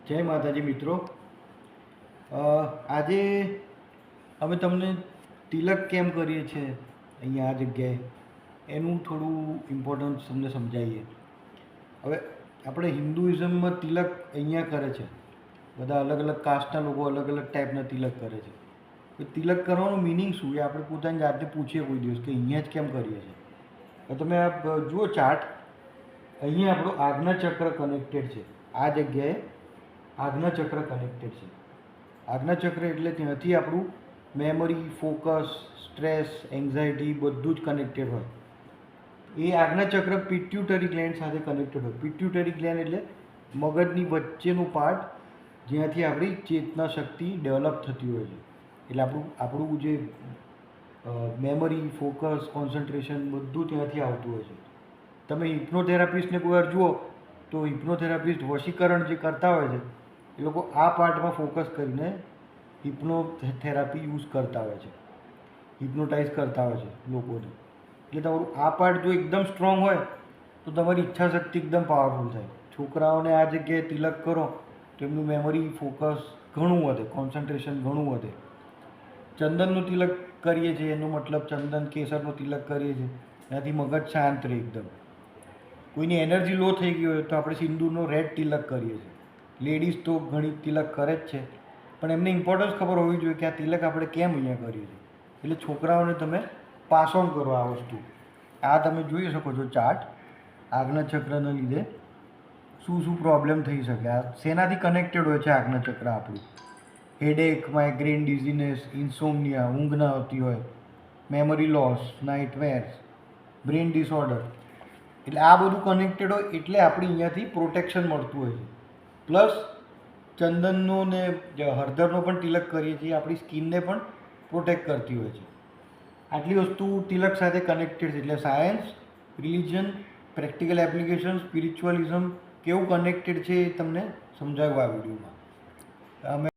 જય માતાજી મિત્રો. આજે અમે તમને તિલક કેમ કરીએ છીએ અહીંયા આ જગ્યાએ એનું થોડું ઇમ્પોર્ટન્સ તમને સમજાવીએ. હવે આપણે હિન્દુઇઝમમાં તિલક અહીંયા કરે છે, બધા અલગ અલગ કાસ્ટના લોકો અલગ અલગ ટાઈપના તિલક કરે છે. તો તિલક કરવાનું મિનિંગ શું એ આપણે પોતાની જાતે પૂછીએ કોઈ દિવસ કે અહીંયા જ કેમ કરીએ છીએ. તો તમે આ જુઓ ચાર્ટ, અહીંયા આપણું આજ્ઞાચક્ર કનેક્ટેડ છે. આ જગ્યાએ આજ્ઞાચક્ર કનેક્ટેડ છે. આજ્ઞાચક્ર એટલે ત્યાંથી આપણું મેમરી, ફોકસ, સ્ટ્રેસ, એન્ઝાયટી બધું જ કનેક્ટેડ હોય. એ આજ્ઞાચક્ર પિટ્યુટરી ગ્લેન્ડ સાથે કનેક્ટેડ હોય. પિટ્યુટરી ગ્લેન્ડ એટલે મગજની વચ્ચેનું પાર્ટ જ્યાંથી આપણી ચેતના શક્તિ ડેવલપ થતી હોય છે. એટલે આપણું જે મેમરી, ફોકસ, કોન્સન્ટ્રેશન બધું ત્યાંથી આવતું હોય છે. તમે હિપ્નોથેરાપિસ્ટને કોઈ વાર જુઓ તો હિપ્નોથેરાપિસ્ટ વશીકરણ જે કરતા હોય છે એ લોકો આ પાર્ટમાં ફોકસ કરીને હિપ્નોથેરાપી યુઝ કરતા હોય છે, હિપ્નોટાઇઝ કરતા હોય છે લોકોને. એટલે તમારું આ પાર્ટ જો એકદમ સ્ટ્રોંગ હોય તો તમારી ઈચ્છાશક્તિ એકદમ પાવરફુલ થાય. છોકરાઓને આ જગ્યાએ તિલક કરો તો એમનું મેમરી, ફોકસ ઘણું વધે, કોન્સન્ટ્રેશન ઘણું વધે. ચંદનનું તિલક કરીએ છીએ એનો મતલબ ચંદન કેસરનો તિલક કરીએ છીએ એનાથી મગજ શાંત રહે એકદમ. કોઈની એનર્જી લો થઈ ગઈ હોય તો આપણે સિંદૂરનો રેડ તિલક કરીએ છીએ. લેડીઝ તો ઘણી તિલક કરે જ છે, પણ એમને ઇમ્પોર્ટન્સ ખબર હોવી જોઈએ કે આ તિલક આપણે કેમ અહીંયા કરીએ છીએ. એટલે છોકરાઓને તમે પાસ ઓન કરો આ વસ્તુ. આ તમે જોઈ શકો છો ચાર્ટ, આજ્ઞાચક્રના લીધે શું શું પ્રોબ્લેમ થઈ શકે. આ શેનાથી કનેક્ટેડ હોય છે આજ્ઞાચક્ર આપણું? હેડેક, માઇગ્રેન, ડિઝીનેસ, ઇન્સોમનિયા, ઊંઘ ના આવતી હોય, મેમરી લોસ, નાઇટમેર્સ, બ્રેન ડિસઓર્ડર. એટલે આ બધું કનેક્ટેડ હોય એટલે આપણે અહીંયાથી પ્રોટેક્શન મળતું હોય છે. પ્લસ ચંદનનો ને હળદરનો પણ તિલક કરીએ છીએ, આપણી સ્કિનને પણ પ્રોટેક્ટ કરતી હોય છે. આટલી વસ્તુ તિલક સાથે કનેક્ટેડ છે. એટલે સાયન્સ, રિલિજન, પ્રેક્ટિકલ એપ્લિકેશન, સ્પિરિચ્યુઅલિઝમ કેવું કનેક્ટેડ છે એ તમને સમજાવ્યું આ વિડીયોમાં. અમે